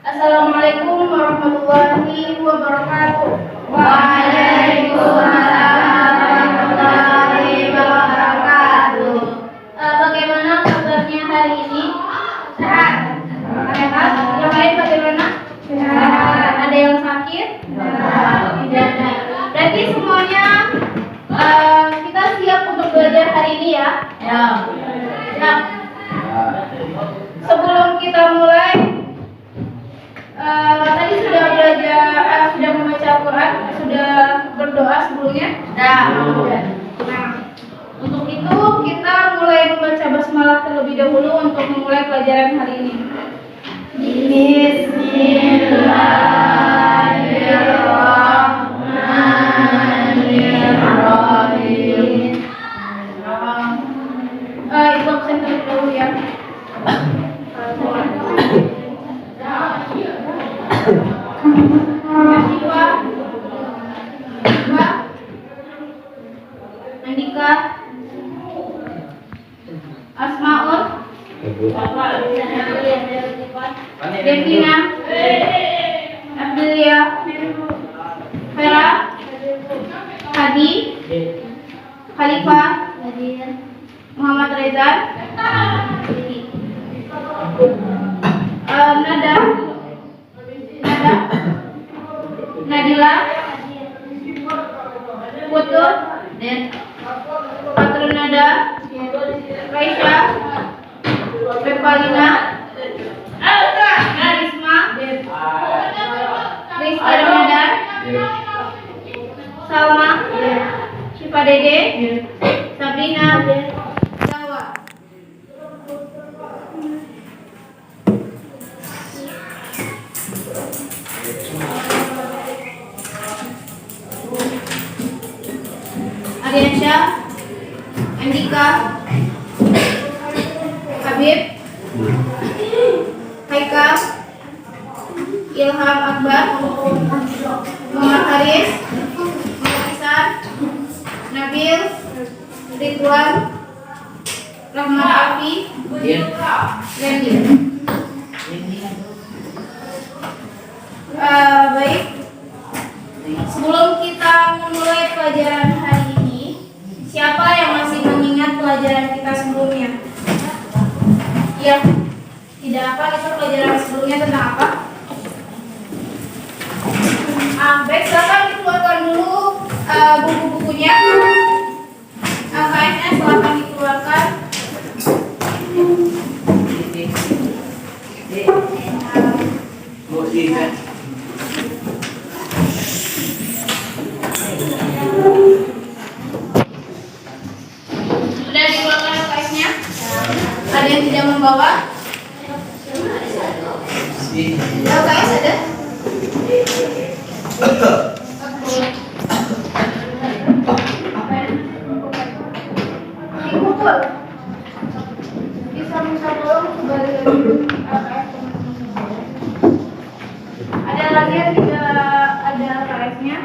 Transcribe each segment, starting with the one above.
Assalamualaikum warahmatullahi wabarakatuh. Waalaikumsalam warahmatullahi wabarakatuh. Bagaimana kabarnya hari ini? Sehat? Sehat? Yang lain bagaimana? Sehat. Ada yang sakit? Tidak ada. Berarti semuanya kita siap untuk belajar hari ini ya? Ya. Nah, sebelum kita mulai, tadi sudah belajar, sudah membaca Al-Quran, sudah berdoa sebelumnya? Ya. Nah, untuk itu kita mulai membaca basmalah terlebih dahulu untuk memulai pelajaran hari ini. Bismillahirrahmanirrahim. Ibu absen terlebih dahulu ya. Andika, Asmaul, Devina, Abdelia, Vera, Hadi, Khalifah, Muhammad Reza, Nada, Nadila, Putu, Patronada, Raisya, Revalina, Risma, Rizky Ramadan, Salma, Syifa Dede, Sabrina, Jawa. Ariansyah, Andika, Habib, Haika, Ilham Akbar, Muhammad Haris, Muhammad Isan, Nabil, Ridwan, Rahman Afi, Randy. Baik, sebelum kita memulai pelajaran hari ini, siapa yang masih mengingat pelajaran kita sebelumnya? Ya, tidak apa, itu pelajaran sebelumnya tentang apa? Baik, silakan dikeluarkan dulu buku-bukunya. KNS silakan dikeluarkan. Sudah dikeluarkan LKS-nya? Ada yang tidak membawa? LKS ada? Dipukul. Bisa minta tolong kembali lagi LKS. Ada lagi yang tidak ada LKS-nya?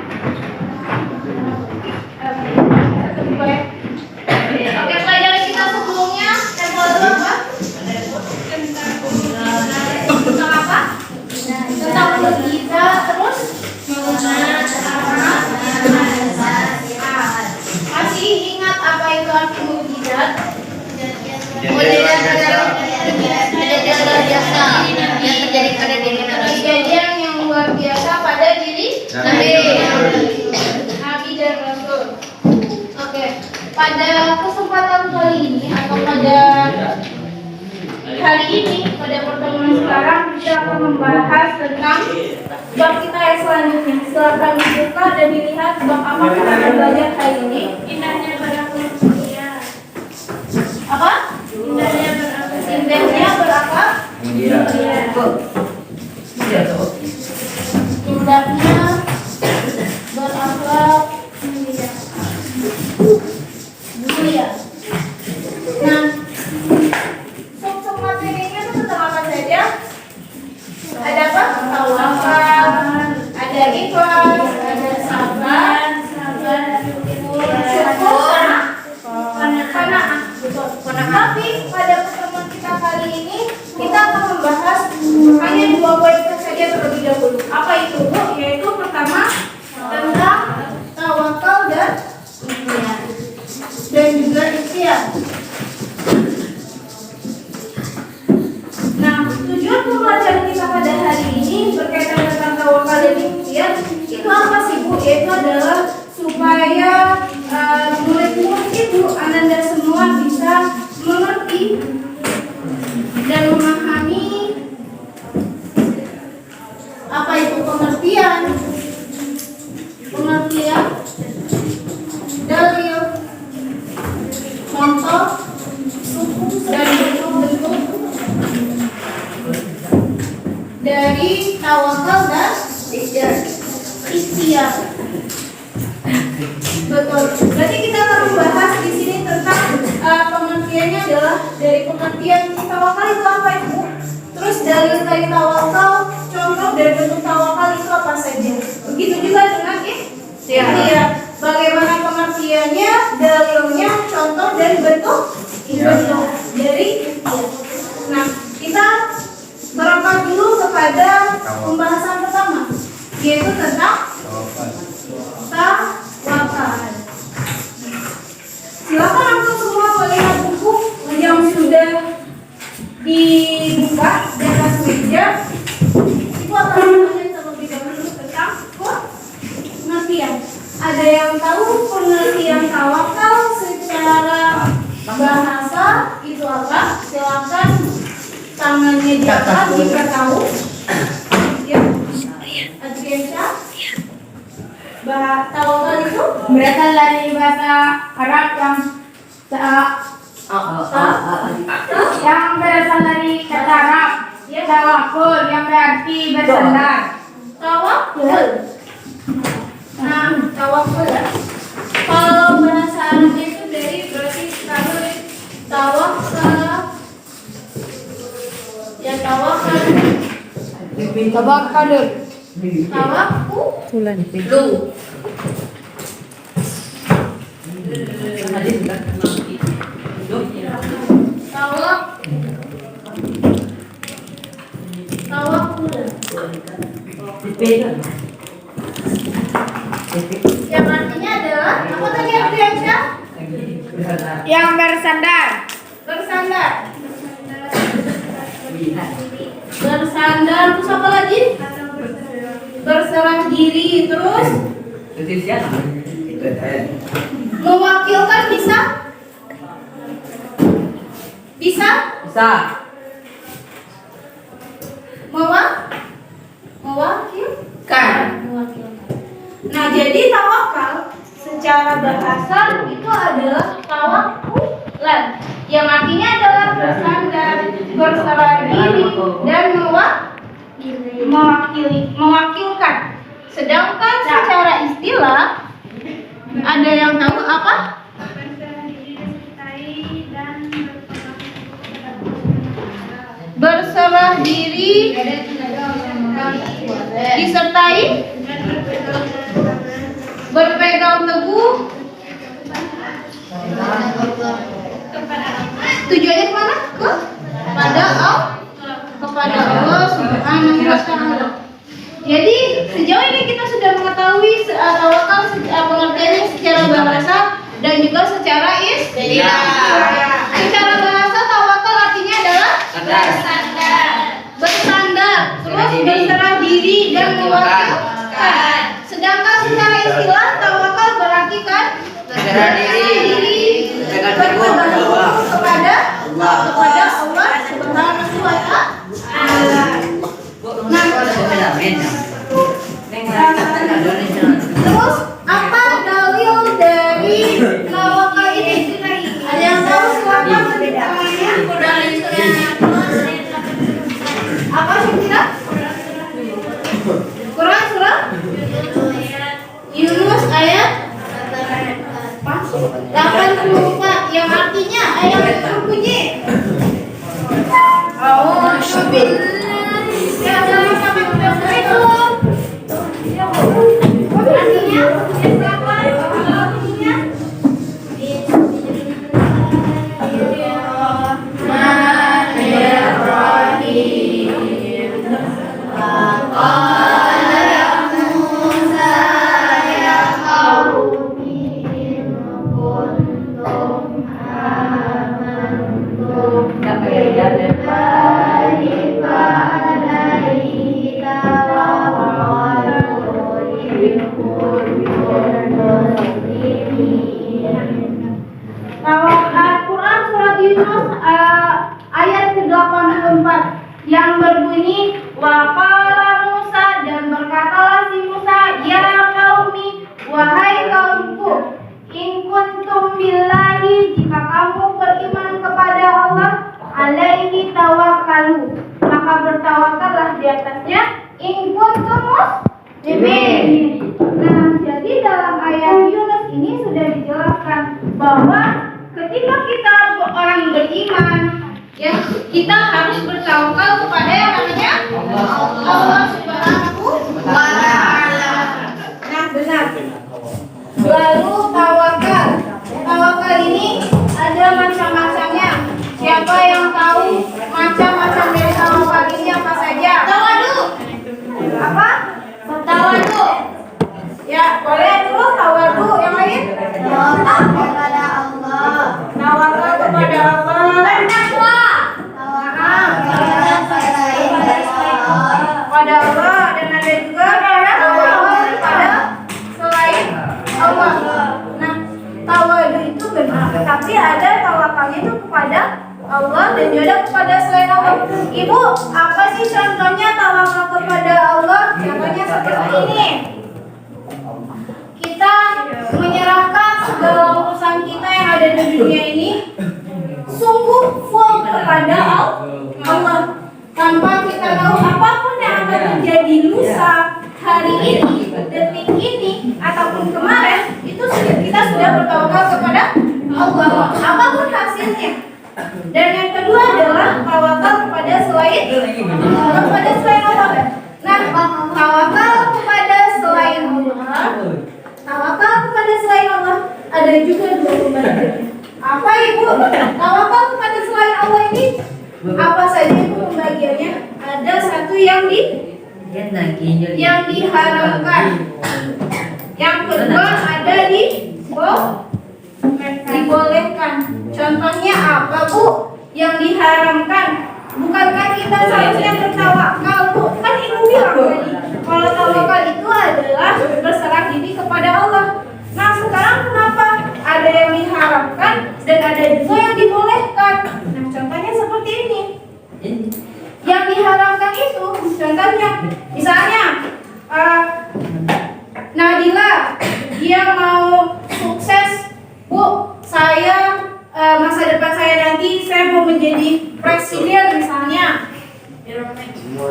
Oke, pelajaran kita sebelumnya tempo itu apa? Tentang apa? Tentang mukjizat, terus masih ingat apa itu arti mukjizat? Kejadian yang luar biasa pada diri Nabi dan Rasul. Oke, pada kesempatan kali ini atau pada hari ini, pada pertemuan sekarang kita akan membahas tentang bab kita yang selanjutnya. Silakan dibuka dan dilihat bab apa yang kita akan belajar hari ini. Indahnya berakhlak. Apa? Indahnya berakhlak. Indahnya berakhlak. Indahnya berakhlak mulia. Nah, sub materinya itu tentang apa saja? Ada apa? Tawakal, ada ikhlas, ada sabar, syukur, qanaah. Tapi pada pertemuan kita kali ini kita akan membahas hanya 2 poin saja pengertian dalil, contoh, dan bentuk-bentuk dari tawakal dan ikhtiar. Betul. Berarti kita akan membahas di sini tentang pengertiannya adalah dari pengertian tawakal itu apa itu? Terus dalil dari tawakal, contoh dari bentuk tawakal itu apa saja? Begitu juga dengan ikhtiar. Bagaimana pengertiannya, dalilnya, contoh dan bentuk dari ikhtiar. Nah, kita berangkat dulu kepada pembahasan pertama, yaitu tentang tawakal. Silakan langsung semua melihat buku yang sudah dibuka di atas meja. Itu akan melihat terlebih dahulu tentang pengertian. Ada yang tahu pengertian tawakal secara bahasa itu apa? Silakan tangannya diangkat jika tahu. Ya, Adriansyah. Tawakal itu Berasal dari bahasa Arab yang berasal dari kata Arab tawakul yang berarti bersandar. tawakul. Nah, tawakul ya. Kalau bahasa Arabnya itu dari berarti tawakal. Ya tawakal. Tawakkalun. Tawakul. Yang artinya adalah apa tadi Adriansyah? Yang bersandar. Bersandar. Bersandar terus apa lagi? Berserah diri terus mewakilkan bisa? Bisa? Mewakilkan. Nah, jadi tawakal secara bahasa itu adalah tawakulan, yang artinya adalah bersandar, berserah diri dan mewakilkan. Sedangkan secara istilah ada yang tahu apa? Berserah diri disertai berpegang teguh. Tujuannya kemana? Kepada Allah Subhanahu wa Ta'ala. Jadi sejauh ini kita sudah mengetahui tawakal pengertiannya secara bahasa dan juga secara istilah. Secara bahasa tawakal artinya adalah bersandar, terus berserah diri dan mewakilkan. Sedangkan secara istilah tawakal berarti kan berserah diri, berpegang teguh kepada Allah Subhanahu wa Ta'ala. Nah, terus apa dalil dari tawakal ini? Ada yang tahu? Silakan bertanya. Apa sih kita? Quran surah Yunus ayat 84 yang artinya ayat berbunyi Al-Quran surat Yunus ayat ke-84 yang berbunyi wa qala Musa, dan berkatalah di atasnya in kuntum muslimin. Nah, jadi dalam ayat Yunus ini sudah dijelaskan bahwa ketika kita orang beriman, ya, kita harus bertawakal kepada yang namanya Allah Subhanahu wa Ta'ala. Nah, benar. Lalu tawakal. Tawakal ini ada macam-macamnya. Siapa yang tahu macam-macam dari tawakal ini apa saja? Tawadu. Apa? Tawadu. Ya, boleh dulu tawadu. Yang lain? Tawakal kepada Allah. Tawakal kepada Allah. Bertakwa. Kepada Allah, dan ada juga tawakal kepada selain Allah. Nah, tawadu itu benar, tapi ada tawakalnya itu kepada Allah dan juga kepada selain Allah. Ibu, apa sih contohnya tawakal kepada Allah? Contohnya seperti ini. Kita menyerahkan segala urusan kita yang ada di dunia ini sungguh full kepada Allah, tanpa kita tahu apapun yang akan terjadi lusa, hari ini, detik ini, ataupun kemarin, itu kita sudah bertawakal kepada Allah, apapun hasilnya. Dan yang kedua adalah tawakal kepada selain Allah. Nah, tawakal kepada selain Allah, tawakal kepada selain Allah ada juga dua pembagiannya. Apa ibu? Tawakal kepada selain Allah ini apa saja itu pembagiannya? Ada satu yang diharamkan. Yang kedua ada dibolehkan. Contohnya apa, Bu? Yang diharamkan. Bukankah kita seharusnya bertawakal, Bu? Kan ibu bilang tadi, kalau tawakal itu adalah berserah diri kepada Allah. Nah, sekarang kenapa ada yang diharamkan dan ada juga yang dibolehkan? Nah, contohnya seperti ini. Yang diharamkan itu, contohnya, misalnya Nadila, dia mau sukses, Bu, saya masa depan saya nanti saya mau menjadi presiden misalnya,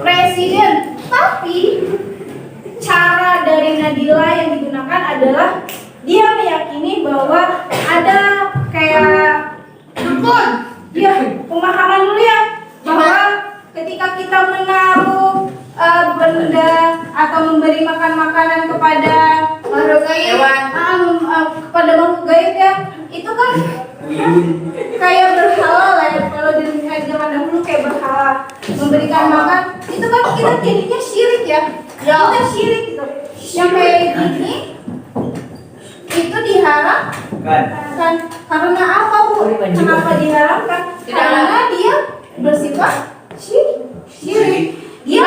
presiden. Tapi cara dari Nadila yang digunakan adalah dia meyakini bahwa ada kayak dia pemahaman dulu ya, bahwa ketika kita menaruh benda atau memberi makan makanan kepada makhluk gaib, kepada makhluk gaib ya, itu kan kayak berhala lah ya, kalau di zaman dahulu kayak berhala memberikan makan, itu kan kita jadinya syirik ya, kita syirik gitu. Yang kayak gini itu diharamkan. Karena apa, Bu? Kenapa diharamkan? Karena dia bersifat syirik. Dia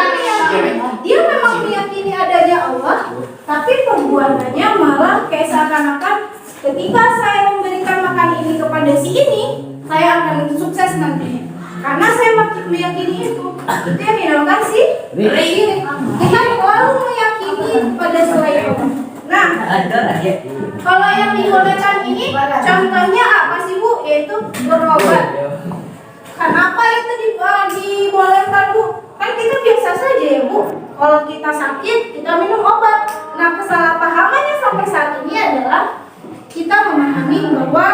memang meyakini adanya Allah, tapi perbuatannya malah kayak seakan-akan ketika saya memberikan makan ini kepada si ini, saya akan sukses nantinya. Karena saya meyakini itu yang dinamakan syirik. Kita selalu meyakini pada selain Allah. Nah, kalau yang dibolehkan ini contohnya apa sih, Bu? Yaitu berobat. Kenapa itu dibolehkan, Bu? Kan kita biasa saja ya, Bu. Kalau kita sakit, kita minum obat. Nah, kesalahpahamannya sampai saat ini adalah kita memahami bahwa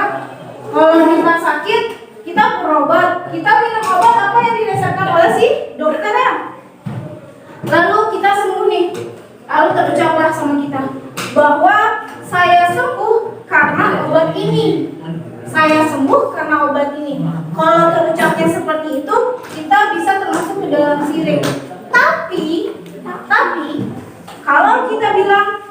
kalau kita sakit, kita berobat, kita minum obat apa yang didasarkan oleh si dokternya. Lalu kita sembuh nih. Lalu terucaplah sama kita bahwa saya sembuh karena obat ini. Saya sembuh karena obat ini. Kalau terucapnya seperti itu, kita bisa termasuk ke dalam syirik. Tapi kalau kita bilang,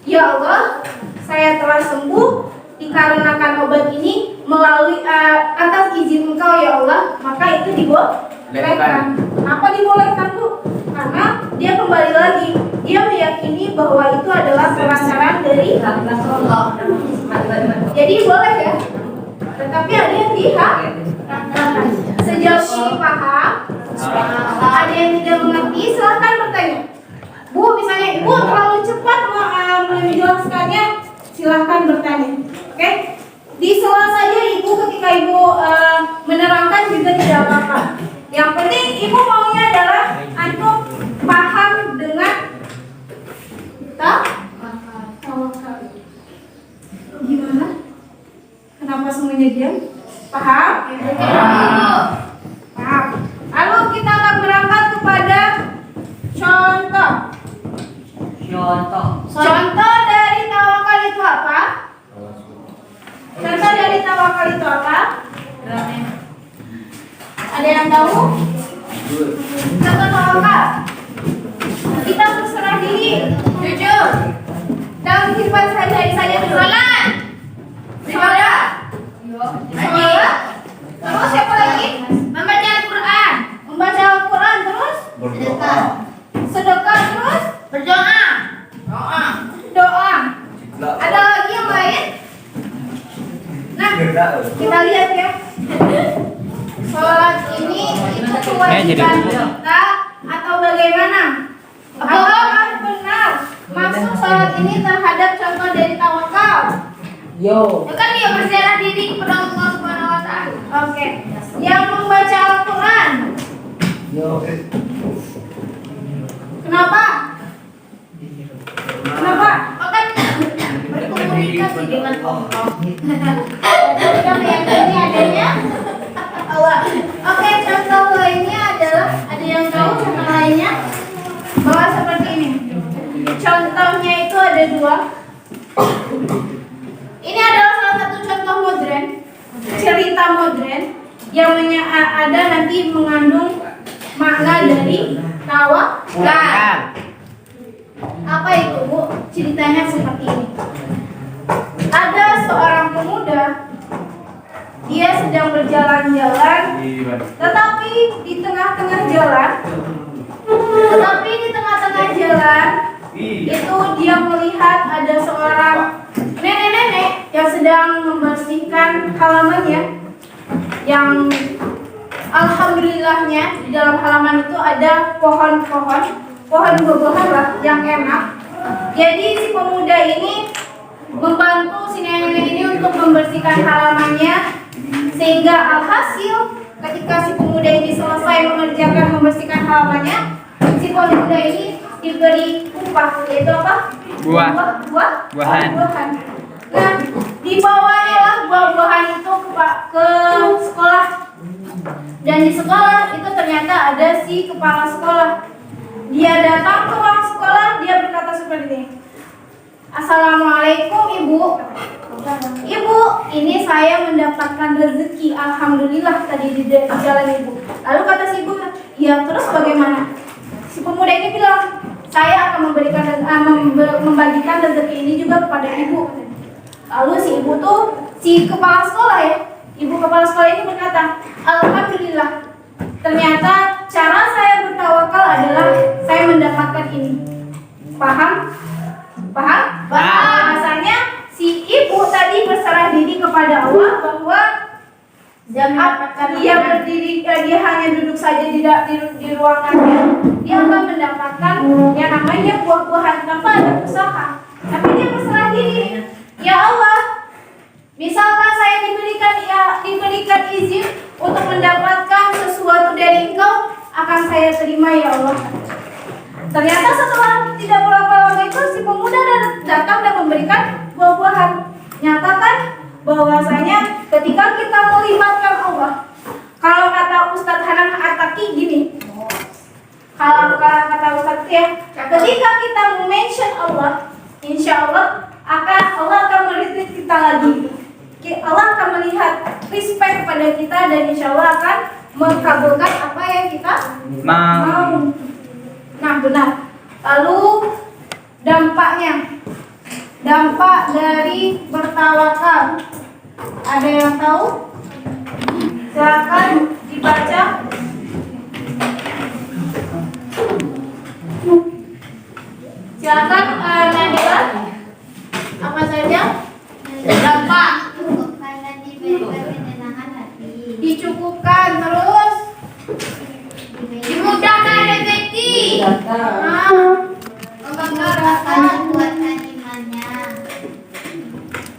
ya Allah, saya telah sembuh dikarenakan obat ini melalui atas izin Engkau ya Allah, maka itu dibolehkan. Apa dibolehkan, Bu? Karena dia kembali lagi, dia meyakini bahwa itu adalah perantaraan dari Allah. Jadi boleh ya. Tetapi ada yang diharamkan. Sejauh ini paham? Ada yang tidak mengerti? Silahkan bertanya. Bu, misalnya Ibu terlalu cepat menjelaskannya, silahkan bertanya. Oke? Di sela saja Ibu ketika Ibu menerangkan juga tidak apa-apa. Yang penting Ibu maunya adalah antum diam. Paham? Paham. Lalu kita akan berangkat kepada contoh. Contoh dari tawakal itu apa? Contoh dari tawakal itu apa? Ada yang tahu? Contoh tawakal. Kita berserah diri, jujur, dalam kehidupan sehari-hari saja. Sholat, sholat, terus siapa lagi? Membaca Al-Quran, terus sedekah, terus berdoa, doa. Ada lagi yang lain? Nah, kita lihat ya. Sholat ini itu kewajiban kita atau bagaimana? Apakah benar maksud sholat ini terhadap contoh dari tawakal? Ya kan dia berserah diri kepada Allah Subhanahu wa taala. Oke. Yang membaca Al-Quran. Kenapa? Oh kan berkomunikasi dengan Allah. Ketika meyakini adanya Allah. Oke, contoh lainnya adalah, ada yang tahu contoh lainnya? Bahwa seperti ini. Contohnya itu ada dua. Ini adalah salah satu contoh modern, cerita modern yang ada nanti mengandung makna dari tawakal. Apa itu, Bu? Ceritanya seperti ini. Ada seorang pemuda, dia sedang berjalan-jalan, tetapi di tengah-tengah jalan itu dia melihat ada seorang nenek-nenek yang sedang membersihkan halamannya. Yang alhamdulillahnya di dalam halaman itu ada pohon buah-buahan lah yang enak. Jadi si pemuda ini membantu si nenek ini untuk membersihkan halamannya, sehingga alhasil ketika si pemuda ini selesai mengerjakan membersihkan halamannya, si pemuda ini diberi upah, yaitu apa? Buah-buahan. Nah, dibawanya buah-buahan itu ke sekolah, dan di sekolah itu ternyata ada si kepala sekolah. Dia datang ke ruang sekolah, dia berkata seperti ini. Assalamualaikum Ibu. Ibu, ini saya mendapatkan rezeki, alhamdulillah tadi di jalan Ibu. Lalu kata si ibu, ya terus bagaimana? Si pemuda ini bilang, saya akan membagikan rezeki ini juga kepada Ibu. Lalu si kepala sekolah ya, ibu kepala sekolah ini berkata, alhamdulillah, ternyata cara saya bertawakal adalah saya mendapatkan ini. Paham? Bahasanya si ibu tadi berserah diri kepada Allah bahwa dia berdiri, dia hanya duduk saja di ruangannya, dia akan mendapatkan yang namanya buah-buahan tanpa ada usaha. Tapi dia berserah diri. Ya Allah, misalkan saya diberikan izin untuk mendapatkan sesuatu dari Engkau, akan saya terima ya Allah. Ternyata setelah tidak berapa lama itu si pemuda datang dan memberikan buah-buahan. Nyatakan bahwasanya ketika kita melibatkan Allah, kalau kata Ustadz Hanan Ataki gini, kalau kata Ustadz ya, ketika kita mention Allah, insya Allah Allah akan melihat kita lagi. Allah akan melihat respect pada kita dan insya Allah akan mengabulkan apa yang kita mau. Nah benar. Lalu dampak dari bertawakal, ada yang tahu? Silakan dibaca. Silakan Nadila. Apa saja? Dampak. Dicukupkan, terus dimudahkan rezeki. Mengembangkan kuatkan imannya.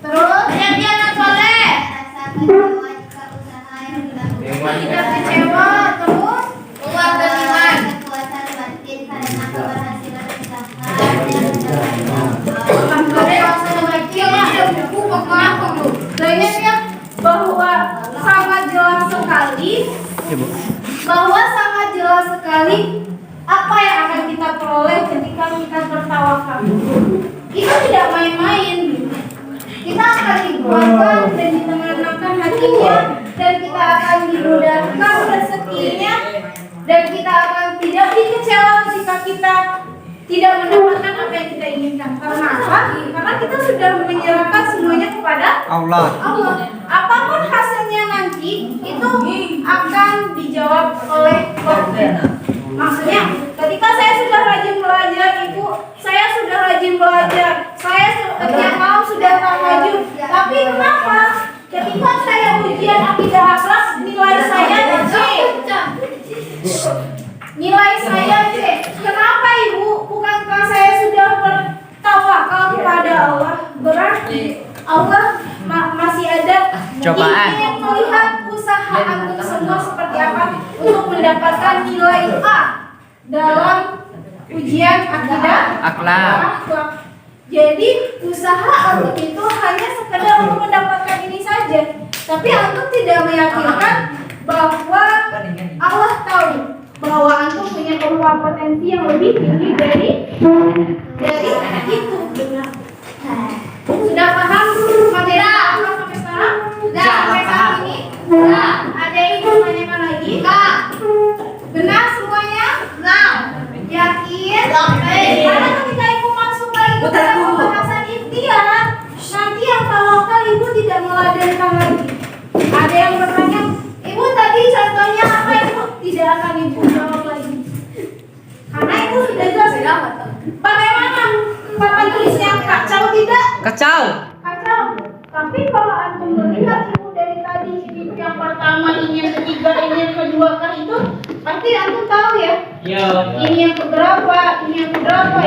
Terus jadi anak soleh. Rasa kecewa jika usaha yang dilakukan Tidak kecewa, terus kuat iman. Kekuatan batin karena keberhasilan usaha. sekali bahwa sangat jelas sekali apa yang akan kita peroleh ketika kita bertawakal. Itu tidak main-main. Kita akan dikuatkan dan ditenangkan hatinya, dan kita akan dimudahkan rezekinya, dan kita akan tidak dikecewa ketika kita tidak mendapatkan apa yang kita inginkan. Karena apa? Karena kita sudah menyerahkan semuanya kepada Allah. Apapun hasilnya nanti itu akan dijawab oleh Allah. Maksudnya, ketika saya sudah rajin belajar, Ibu, saya sudah rajin belajar, saya setiap malam sudah tahajud. Tapi kenapa? Ketika saya ujian akidah akhlak, nilai saya C. Nilai saya C. Kenapa, Ibu? Bukankah saya sudah bertawakal kepada Allah? Berarti Allah masih ada Cobaan. ingin melihat usaha antum semua seperti apa untuk mendapatkan nilai A dalam ujian akidah Akhlak. Jadi usaha antum itu hanya sekedar untuk mendapatkan ini saja, tapi antum tidak meyakinkan bahwa Allah tahu bahwa antum punya kompetensi yang lebih tinggi dari itu. Sudah paham materi apa sampai sekarang? Sudah sampai saat ini? Sudah. Ada yang ingin menanyakan lagi? Enggak. Benar semuanya? Benar. Yakin? Karena ketika ibu masuk lagi ke dalam pembahasan ikhtiar, nanti yang tawakal ibu tidak meladenkan lagi. Ada yang bertanya, ibu tadi contohnya apa ibu? Tidak akan ibu jawab lagi. Karena ibu sudah jelas. Bagaimana papan tulisnya kacau tidak? Kacau. Kacau. Tapi kalau antum melihat ibu dari tadi ini yang pertama, ini yang ketiga, ini yang kedua kan itu pasti antum tahu ya. Iya. Ini yang keberapa, ini yang keberapa,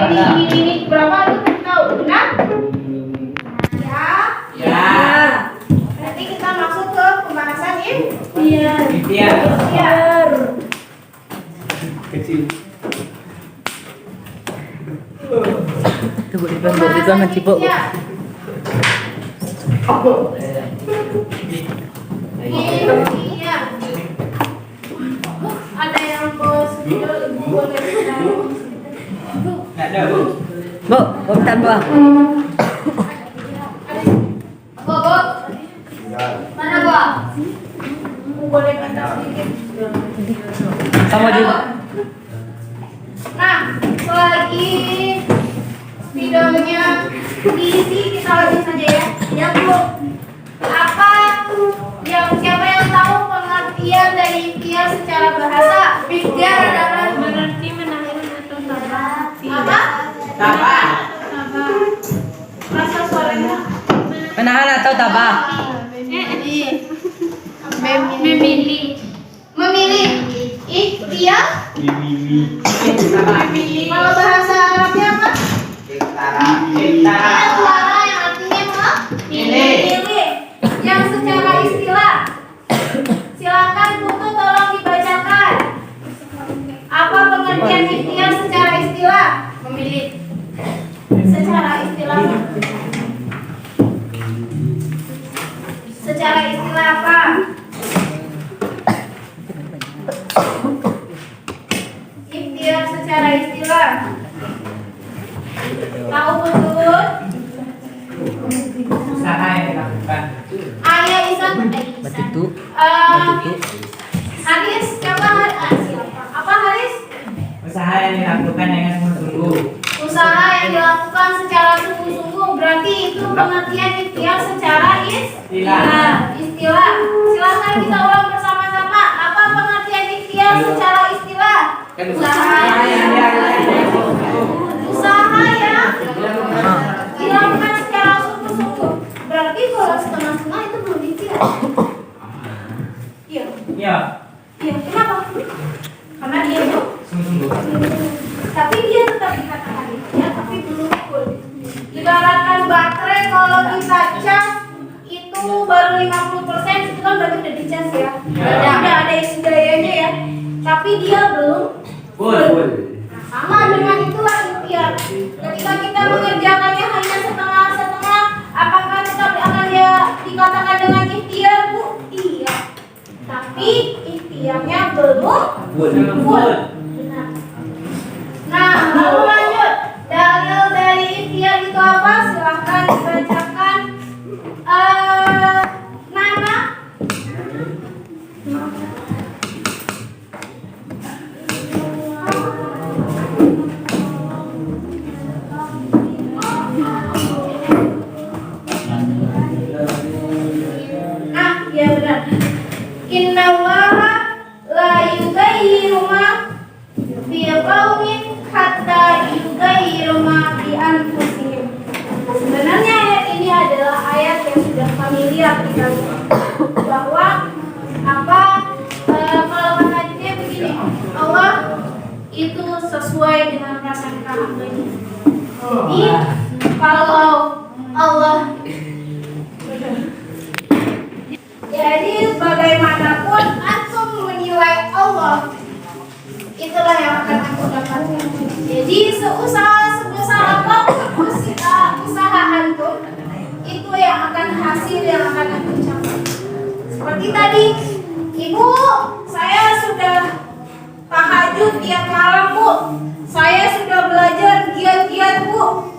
ini berapa antum tahu, benar? Ya. Ya. Nanti kita masuk ke pembahasan ikhtiar. Ikhtiar. Kecil. Tunggu di bawah mencipok. Iya. Ada yang bos video ibu boleh Enggak ada, Bu. Bu, bentar, Bu. Bobo. Mana Bob? Ibu boleh minta sedikit. Sama juga. Nah, selagi videonya diisi, kita lanjut saja ya. Ya Bu, apa siapa yang tahu pengertian dari ikhtiar secara bahasa? Ikhtiar adalah berarti menahan atau sabar. Apa? Tabah. Rasa suaranya. Menahan atau tabah? Memilih. Ikhtiar. Kalau bahasa Arabnya apa? Ikhtiar yang artinya apa? Milih. Yang secara istilah. Silakan buku tolong dibacakan. Apa pengertian ikhtiar secara istilah? Memilih. Secara istilah. Secara istilah apa? Ikhtiar secara istilah. Tahu betul? Usaha yang dilakukan. Ayah Isan. Betul. Haris, siapa? Apa Haris? Usaha yang dilakukan dengan sungguh-sungguh. Usaha yang dilakukan secara sungguh-sungguh, berarti itu pengertian ikhtiar secara istilah. Silakan kita ulang bersama-sama. Apa pengertian ikhtiar secara istilah? Usaha yang dilakukan secara sungguh-sungguh. Berarti kalau setengah-setengah itu belum ikhtiar. Iya. Iya. Iya, kenapa? Karena dia tuh Sungguh-sungguh. tapi dia tetap dikatakan ikhtiar, tapi belum full. Ibaratkan baterai kalau kita cas itu baru 50%, itu kan berarti udah dicas ya. Udah ada isi dayanya ya. Tapi dia belum Full. sama dengan itulah ikhtiar. Ketika kita mengerjakannya hanya setengah-setengah, apakah tetap akan dia dikatakan dengan ikhtiar, Bu? Iya. Tapi Full. Full. Nah, lalu lanjut. Dalil dari ikhtiar itu apa? Silahkan dibacakan. Nana. Ya benar. Innallaha la yughayyiru ma bi qaumin hatta yughayyiru ma bi anfusihim. Sebenarnya ayat ini adalah ayat yang sudah familiar kita bahwa kalau hadisnya begini, Allah itu sesuai dengan prasangka hambanya. Jadi kalau Allah jadi bagaimanapun antum menilai Allah, itulah yang akan antum dapatkan. Jadi sebesar apapun usaha antum, itu yang akan hasil yang akan antum capai. Seperti tadi, ibu, saya sudah tahajud tiap malam bu, saya sudah belajar giat-giat bu,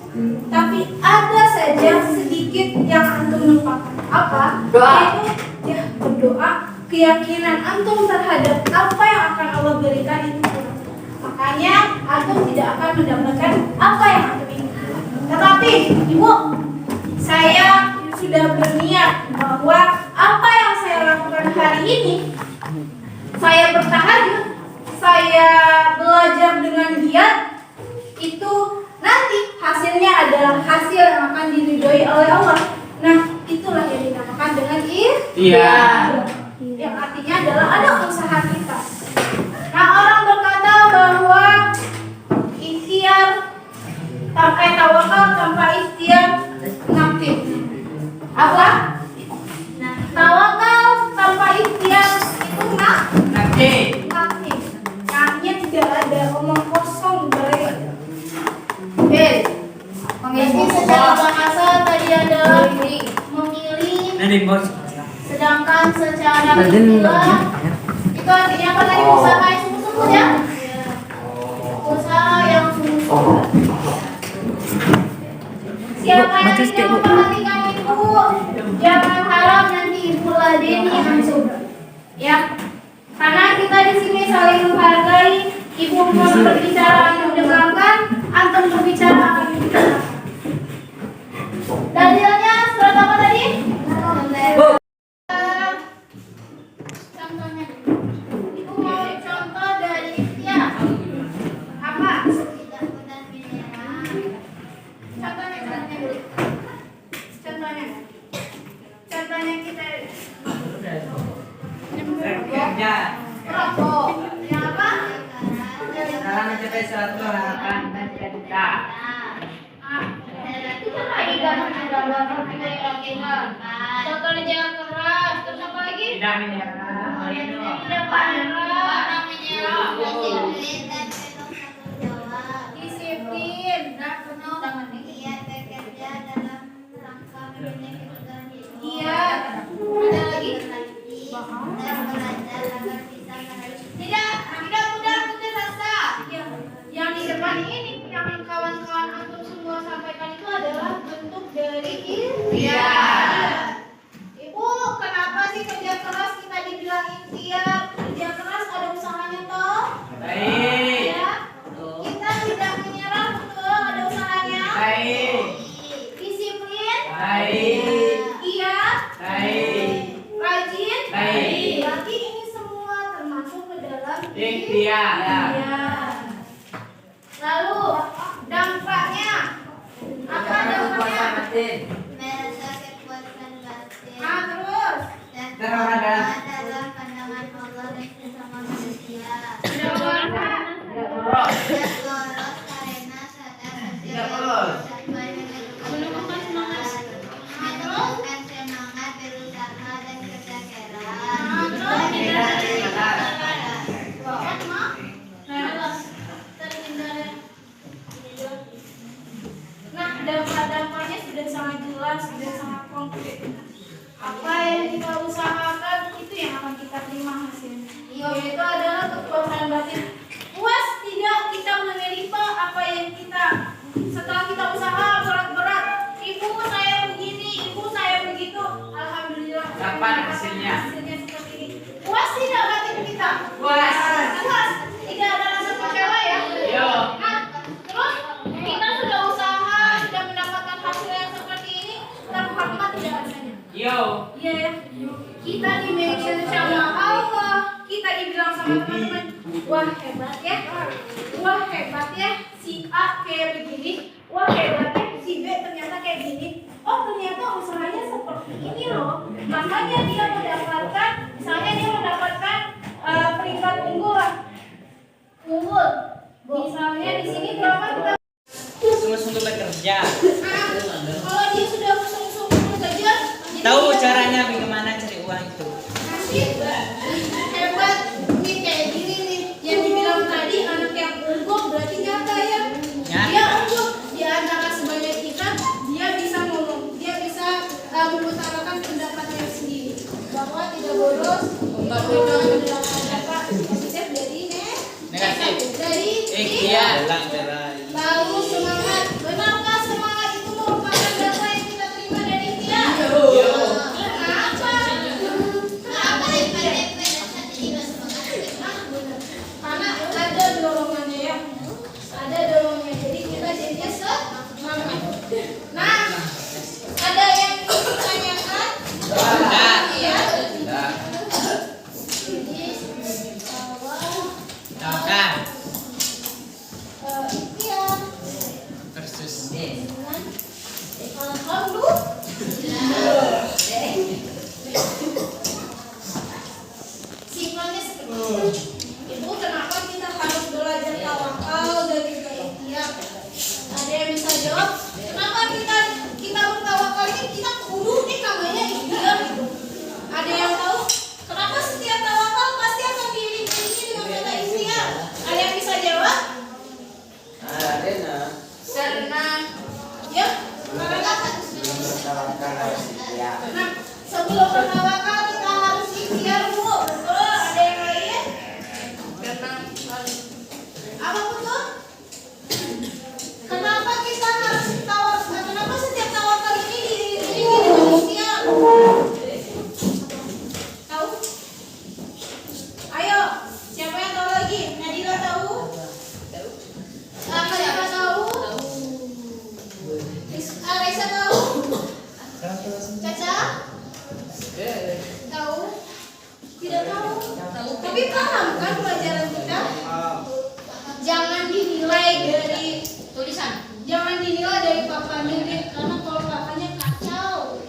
tapi ada saja sedikit yang antum lupakan. Apa? Yaitu ya berdoa, keyakinan antum terhadap apa yang akan Allah berikan itu. Makanya antum tidak akan mendapatkan apa yang antum inginkan. Tetapi ibu, saya sudah berniat bahwa apa yang saya lakukan hari ini, saya bertahajud, saya belajar dengan giat, itu nanti hasilnya adalah hasil yang akan diridhoi oleh Allah. Nah, itulah yang dinamakan dengan ikhtiar. Yang artinya adalah ada usaha kita. Nah, orang berkata bahwa ikhtiar tanpa tawakal, tanpa ikhtiar nothing. Apa? Tawakal tanpa ikhtiar itu nothing. Artinya tidak ada omong kosong mereka. Jadi secara bahasa tadi adalah memilih, sedangkan secara istilah itu artinya apa tadi? Usaha yang sungguh-sungguh ya? Usaha yang sungguh-sungguh. Siapa yang tidak memperhatikan ibu, jangan harap nanti ibu ladeni langsung, ya. Karena kita di sini saling menghargai. Ibu mau berbicara yang mendengarkan, antum berbicara akan mendengarkan. Dalilnya surat apa tadi? Contohnya, ibu mau contoh dari ikhtiar. Apa? Contohnya dulu. Contohnya kita. Rokok. Yang apa? Dalam mencapai suatu harapan dan cita-cita. Itu kan lagi contohnya jangan keras. Terus apa lagi? Tidak menyerah. Tidak menyerah. Disiplin. Iya. Ada lagi? Tidak mudah putus asa. Yang di depan ini yang kawan-kawan antum semua sampaikan itu adalah bentuk dari ikhtiar. Ibu, kenapa sih kerja keras kita dibilang ikhtiar? Kerja keras ada usahanya toh? Baik. Ya. Kita tidak menyerah, betul, ada usahanya. Baik. Disiplin. Baik. Giat. Baik. Rajin. Baik. Berarti ini semua termasuk ke dalam Ikhtiar. ikhtiar. Lalu dampaknya apa dampaknya? Merasa kepuasan batin Nah, terus dan Terora dalam dalam pandangan Allah dan sesama manusia. tidak warna. tidak boros. Tidak boros karena sadar Tidak boros. sesuai dengan Menumbuhkan semangat. menumbuhkan semangat berusaha dan kerja keras. Terus Tidak sadar. Nah, dampak-dampaknya sudah sangat jelas, sudah sangat konkret. Apa yang kita usahakan itu yang akan kita terima hasilnya. Yaitu adalah kekuatan batin. Puas tidak kita menerima apa yang kita setelah kita usaha berat-berat. Ibu saya begini, ibu saya begitu. Alhamdulillah. Kapan hasilnya? Hasilnya seperti ini. Puas tidak batin kita? Puas. Puas. Tidak ada rasa kecewa ya? Yo. Nah, terus kita sudah usaha, sudah mendapatkan hasil yang seperti ini, terhormat tidak rasanya? Yo. Iya ya. Kita di-mention sama Allah, kita dibilang sama teman-teman, wah hebat ya, wah hebat ya, si A kayak begini, wah hebat ya, si B ternyata kayak gini. Oh ternyata usahanya seperti ini loh. Makanya dia mendapatkan, misalnya dia mendapatkan peringkat unggul lah. Unggul. Misalnya di sini berapa kita? Sungguh-sungguh bekerja. Kalau dia sudah sungguh-sungguh bekerja, Tahu caranya bagaimana cari uang itu. hebat nih kayak gini nih yang dibilang tadi anak yang unggul berarti nyata ya. Nyata. Dia unggul di antara sebanyak kita, dia bisa ngomong, dia bisa mengutarakan pendapatnya sendiri bahwa tidak boros, bahwa pendapat positif dari Negatif. dari Iya. lalu semangat. Benarkah semangat itu merupakan data yang kita terima dari dia? Yo. Kenapa? Kenapa? Karena ada dorongannya ya, ada dorongannya. Jadi kita jadinya semangat. Nah, ada yang ditanyakan? Ada. Iya. Ada. Jadi Tahukan. iya. Versus. Alhamdulillah. Simpelnya seperti itu. Ibu, kenapa kita harus belajar tawakal dan juga ikhtiar? Ada yang bisa jawab? Kenapa kita bertawakal ini kita kudu nih namanya ikhtiar gitu? Ada yang tahu? Kenapa setiap tawakal pasti akan diiringi dengan kata ikhtiar? Ada yang bisa jawab? Karena ya, nah, sebelum bertawakal kita harus ikhtiar dulu. Betul? Ada yang lain? Apa betul? Kenapa kita harus tawakal? Kenapa setiap tawakal ini diiringi dengan ikhtiar? Tahu? Ayo, siapa yang tahu lagi? Nadira tahu? Siapa tahu? Raisa tahu? Caca? Tahu? Tidak tahu? Tapi paham kan pelajaran kita? Jangan dinilai dari tulisan. Jangan dinilai dari papanya deh, karena kalau papanya kacau.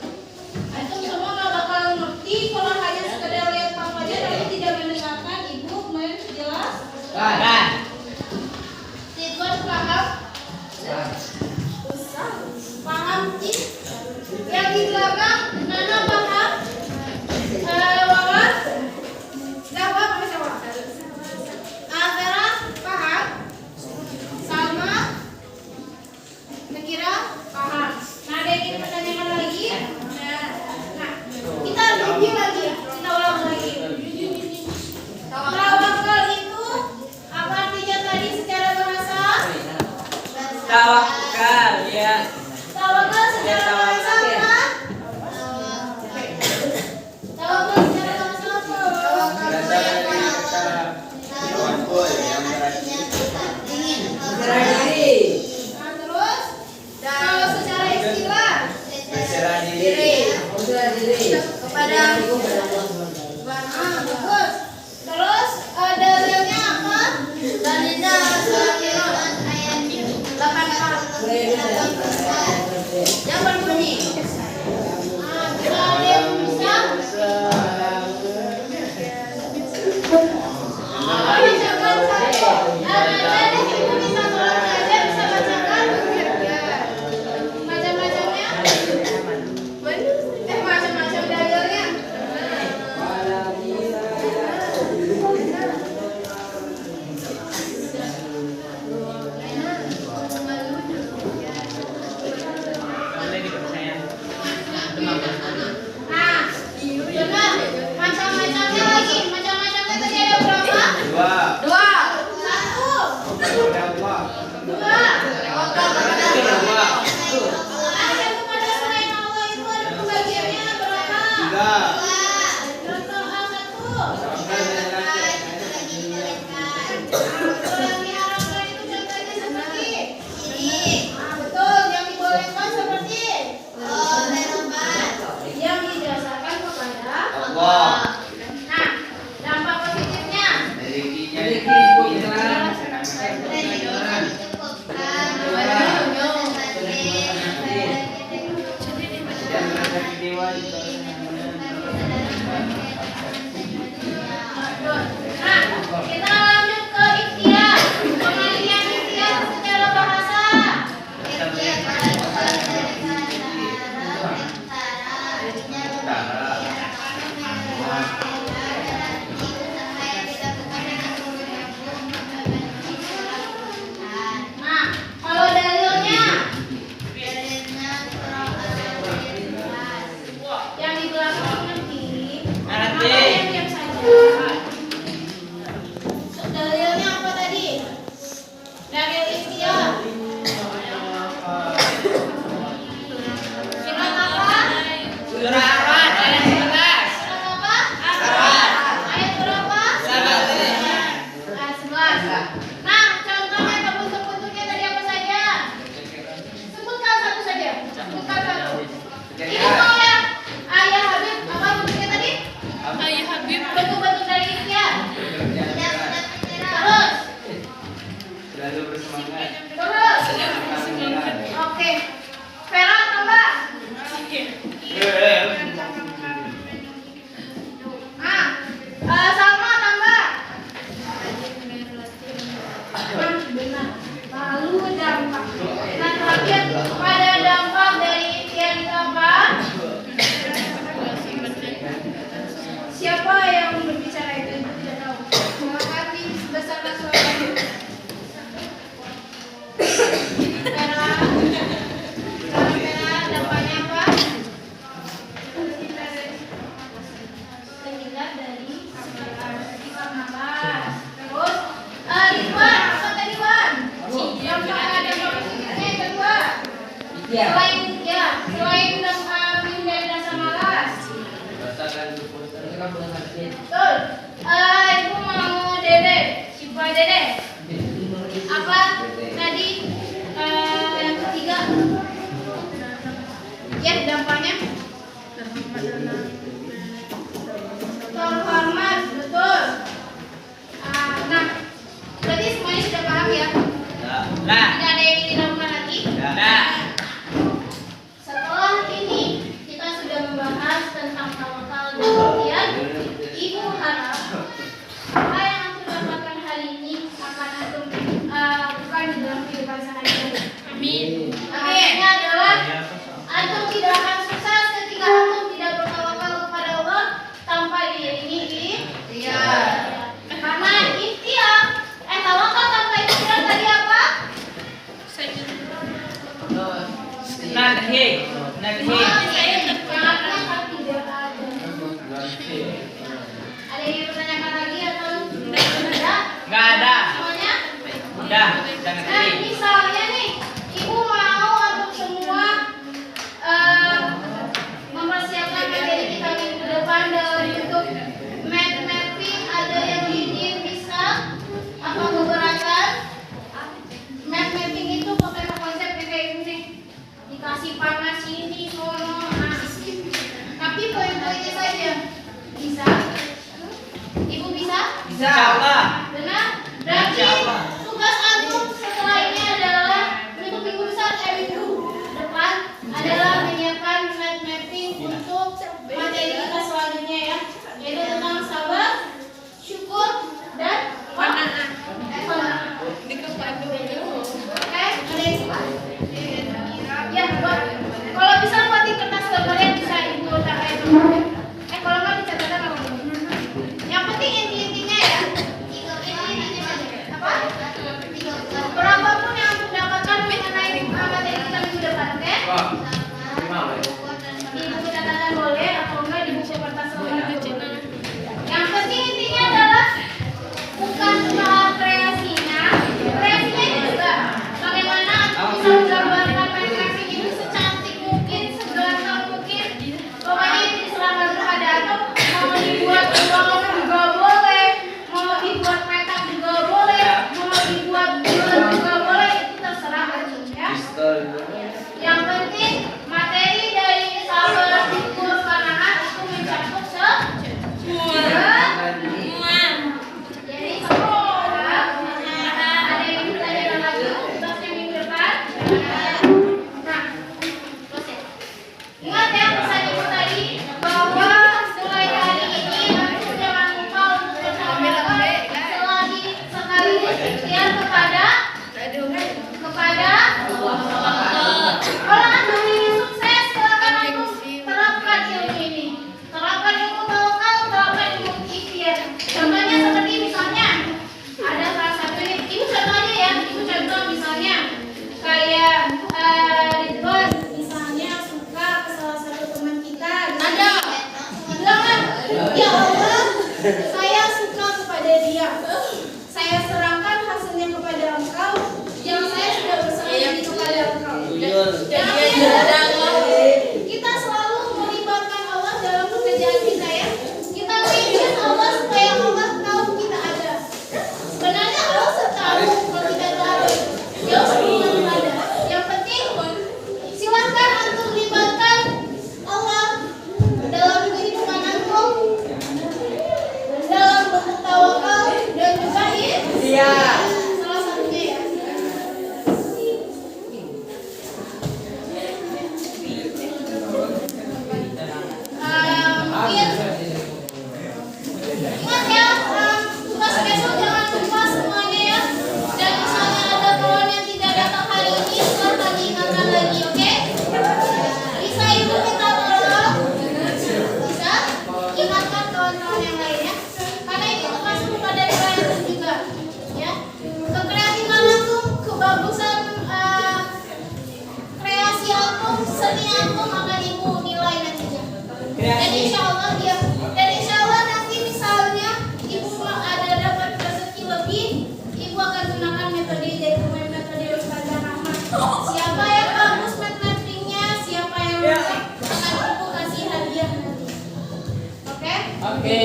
Antum semua nggak bakal ngerti kalau hanya sekedar lihat papanya tapi tidak mendengarkan ibu menjelaskan. Ridwan paham? Paham sih? Yang di belakang Nana paham? Wawan? Jawab apa jawab? Vera paham? Salma? Nakira paham? Nah, ada yang ingin pertanyakan lagi? Nah, kita review lagi ya, kita ulang lagi. Tawakal itu apa artinya tadi secara bahasa? Tawakal ya. Tawakal secara bahasa apa? Tawakal secara bahasa apa? Nah, terus kalau secara istilah kepada bagus. Terus dalilnya apa? Dalilnya surat Al-Quran ayat 8 yang berbunyi Ayat kepada selain Allah itu ada pembagiannya berapa? 3. Contoh A1. Yang diharamkan itu contohnya seperti betul, yang dibolehkan seperti yang didasarkan kepada Allah. Nah, dampak positifnya nah, kita lanjut ke ikhtiar. Pengalihan ikhtiar secara bahasa. Nah, kalau dalilnya yang di belakang nanti apa yang diam saja. Dalilnya apa tadi? Dalil ikhtiar. Surat apa? Surah Ar-Ra'd ayat 11. Surat apa? Ayat berapa? Ayat 11. Nah, contohnya atau bentuk-bentuknya tadi apa saja? Sebutkan satu saja. Sebutkan satu. Ini soalnya Ayah Habib apa bentuknya tadi? Ayah Habib bentuk-bentuk dari ikhtiar. Terus. Selalu bersemangat. Terus. Oke. Vera tambah. Sama tambah. Benar. Lalu dampak. Nah, terakhir pada dampak dari ikhtiar itu apa? Siapa yang berbicara itu tidak tahu. Hati sebesar suara. Vera, dampaknya apa? Terhindar dari sifat malas. Terus, Ridwan, apa tadi Wan? Dampak ada positifnya yang kedua. Selain dampak menghindari rasa malas. Betul. Ibu mau Dede, sifat Dede. Apa tadi yang ketiga? Ya, dampaknya terhormat, betul. Nah, berarti semuanya sudah paham ya? Nah. Tidak ada yang dilakukan lagi. Nah. Setelah ini kita sudah membahas tentang tawakal dan ikhtiar. Ibu harap apa yang antum dapatkan hari ini akan antum lakukan di dalam kehidupan sehari-hari. Amin. Akhirnya adalah antum tidak akan sukses ketika antum tidak bertawakal kepada Allah tanpa diiringi ikhtiar. Karena ikhtiar, tawakal tanpa ikhtiar tadi apa? Nadhi. Yang artinya kan tidak ada. Ada yang bertanyakan lagi atau tidak? Enggak ada. Semuanya? Udah, jangan Nah, sedih. misalnya nih, ibu mau untuk semua mempersiapkan materi kita minggu depan dalam bentuk map mapping. Ada yang ingin bisa apa keberatan? Map mapping itu pakai konsep kayak gini, dikasih panas ini sono. Nah, tapi poin-poinnya saja bisa. Ibu bisa? Insyaallah. Benar? Berarti tugas antum setelah ini adalah untuk minggu besar minggu depan adalah menyiapkan map mapping untuk materi kita selanjutnya ya, yaitu tentang sabar, syukur, dan qanaah. Oke, ada yang suka? Ya, buat kalau bisa buat di kertas gambarnya bisa ibu letakkan. Kalau nggak dicatatkan apa? Yang penting inti-intinya ya. Saya suka kepada dia. Saya serahkan hasilnya kepada engkau, yang saya sudah berserah diri kepada engkau. Kita selalu melibatkan Allah dalam pekerjaan kita ya. Kita mention Allah supaya Allah tahu kita ada. Sebenarnya Allah tahu kalau kita tahu. Jauh sebelum ada. Yang penting silakan antum libatkan Allah dalam kehidupan antum, dalam bentuk tawakal dan juga Iya. salah satunya ya. Mungkin ingat ya, tugas besok jangan lupa semuanya ya. Dan misalnya ada kawan yang tidak datang hari ini, silahkan diingatkan lagi, oke? Bisa ibu minta tolong, bisa ingatkan kawan-kawan yang lainnya, karena itu tugas lupa dari kalian juga, ya. Kekreatifan antum, kebagusan kreasi antum, seni antum akan ibu nilai nantinya. Dan insya Allah nanti misalnya ibu ada dapat rezeki lebih, ibu akan gunakan metode dari metode Ustazah Rahmat. Siapa yang bagus matematiknya, siapa yang baik, akan ibu kasih hadiah nanti. Oke? Oke.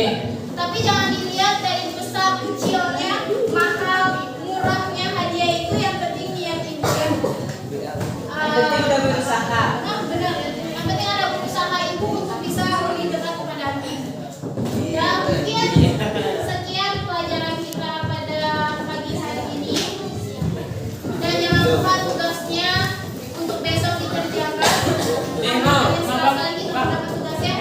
Tapi jangan dilihat dari besar kecilnya, mahal, murahnya hadiah itu, yang penting niat ibu ya. Yang penting udah berusaha. Nah, benar. Yang penting ada berusaha ibu untuk bisa lebih dekat kepada aku. Ya, mungkin sekian pelajaran kita pada pagi hari ini. Dan jangan lupa tugasnya untuk besok dikerjakan. Silakan lagi untuk dapat tugasnya.